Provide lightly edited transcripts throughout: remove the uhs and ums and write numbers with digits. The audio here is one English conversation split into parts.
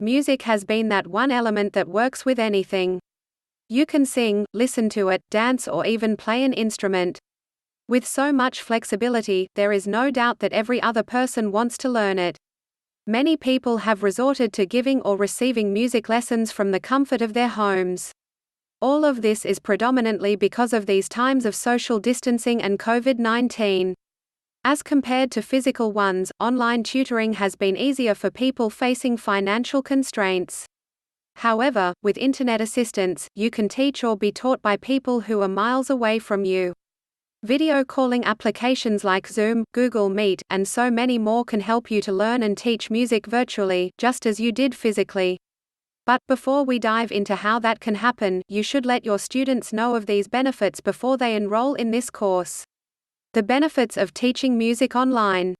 music has been that one element that works with anything. You can sing, listen to it, dance, or even play an instrument. With so much flexibility, there is no doubt that every other person wants to learn it. Many people have resorted to giving or receiving music lessons from the comfort of their homes. All of this is predominantly because of these times of social distancing and COVID-19. As compared to physical ones, online tutoring has been easier for people facing financial constraints. However, with internet assistance, you can teach or be taught by people who are miles away from you. Video calling applications like Zoom, Google Meet, and so many more can help you to learn and teach music virtually, just as you did physically. But, before we dive into how that can happen, you should let your students know of these benefits before they enroll in this course. The benefits of teaching music online.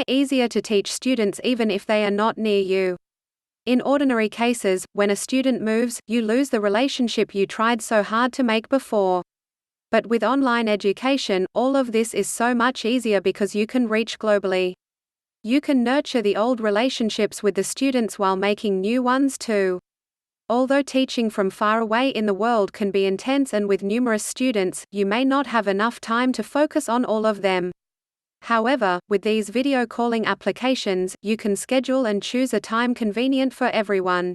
Easier to teach students even if they are not near you. In ordinary cases, when a student moves, you lose the relationship you tried so hard to make before. But with online education, all of this is so much easier because you can reach globally. You can nurture the old relationships with the students while making new ones too. Although teaching from far away in the world can be intense and with numerous students, you may not have enough time to focus on all of them. However, with these video calling applications, you can schedule and choose a time convenient for everyone.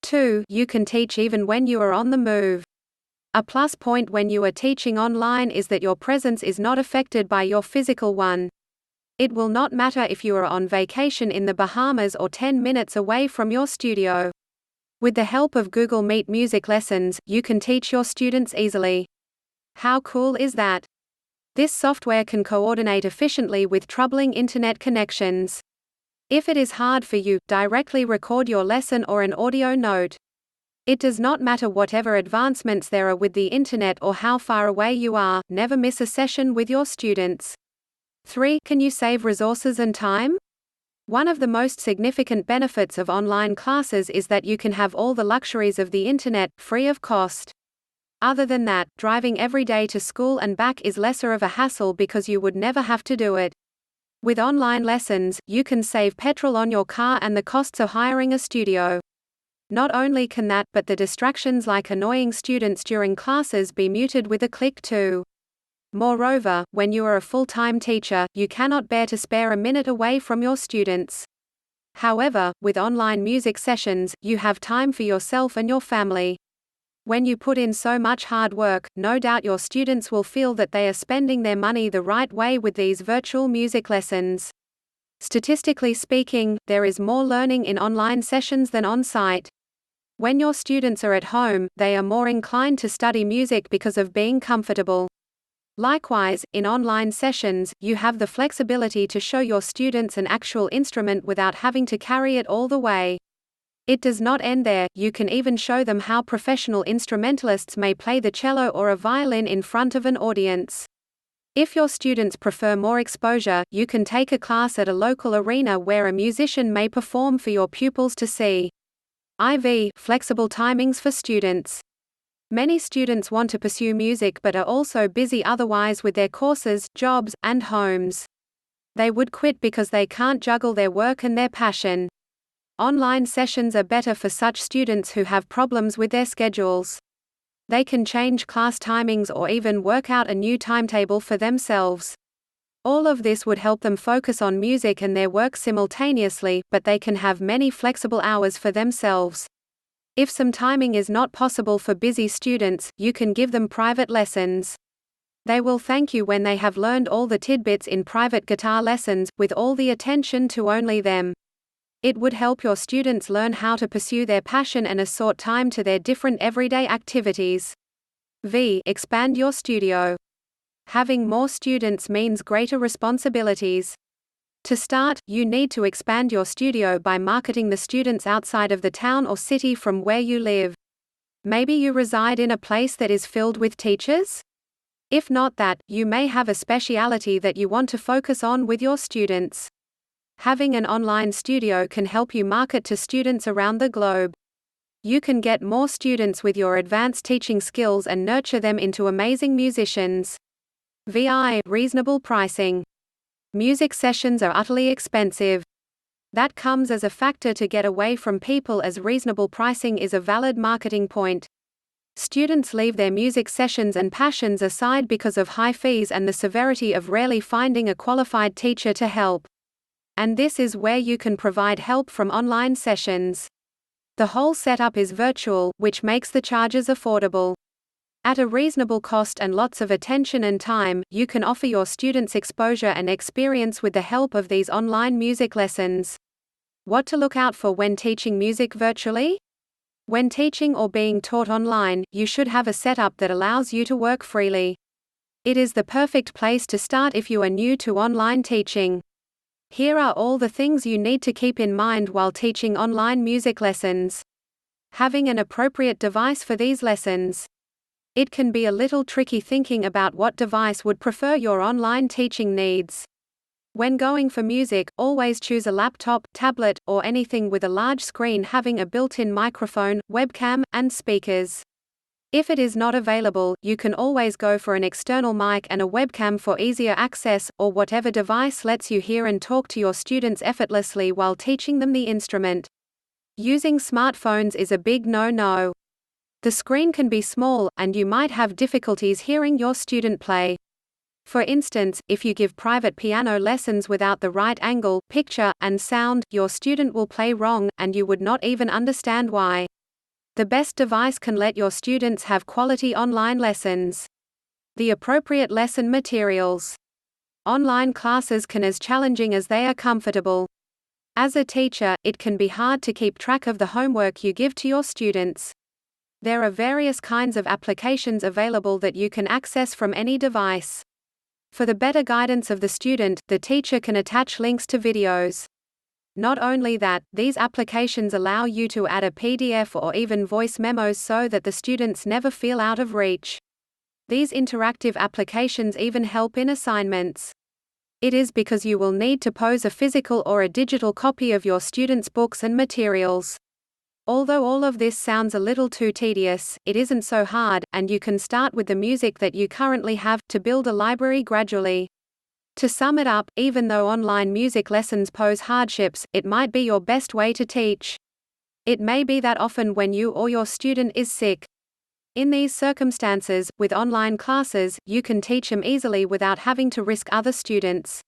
2. You can teach even when you are on the move. A plus point when you are teaching online is that your presence is not affected by your physical one. It will not matter if you are on vacation in the Bahamas or 10 minutes away from your studio. With the help of Google Meet music lessons, you can teach your students easily. How cool is that? This software can coordinate efficiently with troubling internet connections. If it is hard for you, directly record your lesson or an audio note. It does not matter whatever advancements there are with the internet or how far away you are, never miss a session with your students. 3. Can you save resources and time? One of the most significant benefits of online classes is that you can have all the luxuries of the internet, free of cost. Other than that, driving every day to school and back is lesser of a hassle because you would never have to do it. With online lessons, you can save petrol on your car and the costs of hiring a studio. Not only can that, but the distractions like annoying students during classes be muted with a click too. Moreover, when you are a full-time teacher, you cannot bear to spare a minute away from your students. However, with online music sessions, you have time for yourself and your family. When you put in so much hard work, no doubt your students will feel that they are spending their money the right way with these virtual music lessons. Statistically speaking, there is more learning in online sessions than on-site. When your students are at home, they are more inclined to study music because of being comfortable. Likewise, in online sessions, you have the flexibility to show your students an actual instrument without having to carry it all the way. It does not end there, you can even show them how professional instrumentalists may play the cello or a violin in front of an audience. If your students prefer more exposure, you can take a class at a local arena where a musician may perform for your pupils to see. Flexible timings for students. Many students want to pursue music but are also busy otherwise with their courses, jobs, and homes. They would quit because they can't juggle their work and their passion. Online sessions are better for such students who have problems with their schedules. They can change class timings or even work out a new timetable for themselves. All of this would help them focus on music and their work simultaneously, but they can have many flexible hours for themselves. If some timing is not possible for busy students, you can give them private lessons. They will thank you when they have learned all the tidbits in private guitar lessons, with all the attention to only them. It would help your students learn how to pursue their passion and assort time to their different everyday activities. Expand your studio. Having more students means greater responsibilities. To start, you need to expand your studio by marketing the students outside of the town or city from where you live. Maybe you reside in a place that is filled with teachers? If not that, you may have a specialty that you want to focus on with your students. Having an online studio can help you market to students around the globe. You can get more students with your advanced teaching skills and nurture them into amazing musicians. Reasonable pricing. Music sessions are utterly expensive. That comes as a factor to get away from people, as reasonable pricing is a valid marketing point. Students leave their music sessions and passions aside because of high fees and the severity of rarely finding a qualified teacher to help. And this is where you can provide help from online sessions. The whole setup is virtual, which makes the charges affordable. At a reasonable cost and lots of attention and time, you can offer your students exposure and experience with the help of these online music lessons. What to look out for when teaching music virtually? When teaching or being taught online, you should have a setup that allows you to work freely. It is the perfect place to start if you are new to online teaching. Here are all the things you need to keep in mind while teaching online music lessons. Having an appropriate device for these lessons. It can be a little tricky thinking about what device would prefer your online teaching needs. When going for music, always choose a laptop, tablet, or anything with a large screen having a built-in microphone, webcam, and speakers. If it is not available, you can always go for an external mic and a webcam for easier access, or whatever device lets you hear and talk to your students effortlessly while teaching them the instrument. Using smartphones is a big no-no. The screen can be small, and you might have difficulties hearing your student play. For instance, if you give private piano lessons without the right angle, picture, and sound, your student will play wrong, and you would not even understand why. The best device can let your students have quality online lessons. The appropriate lesson materials. Online classes can be as challenging as they are comfortable. As a teacher, it can be hard to keep track of the homework you give to your students. There are various kinds of applications available that you can access from any device. For the better guidance of the student, the teacher can attach links to videos. Not only that, these applications allow you to add a PDF or even voice memos so that the students never feel out of reach. These interactive applications even help in assignments. It is because you will need to pose a physical or a digital copy of your students' books and materials. Although all of this sounds a little too tedious, it isn't so hard, and you can start with the music that you currently have, to build a library gradually. To sum it up, even though online music lessons pose hardships, it might be your best way to teach. It may be that often when you or your student is sick. In these circumstances, with online classes, you can teach them easily without having to risk other students.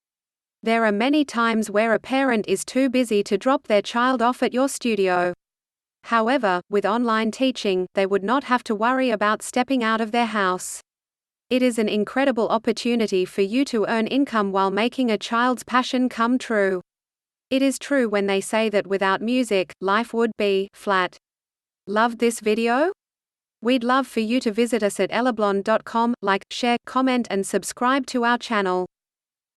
There are many times where a parent is too busy to drop their child off at your studio. However, with online teaching, they would not have to worry about stepping out of their house. It is an incredible opportunity for you to earn income while making a child's passion come true. It is true when they say that without music, life would be flat. Loved this video? We'd love for you to visit us at ellablonde.com, like, share, comment and subscribe to our channel.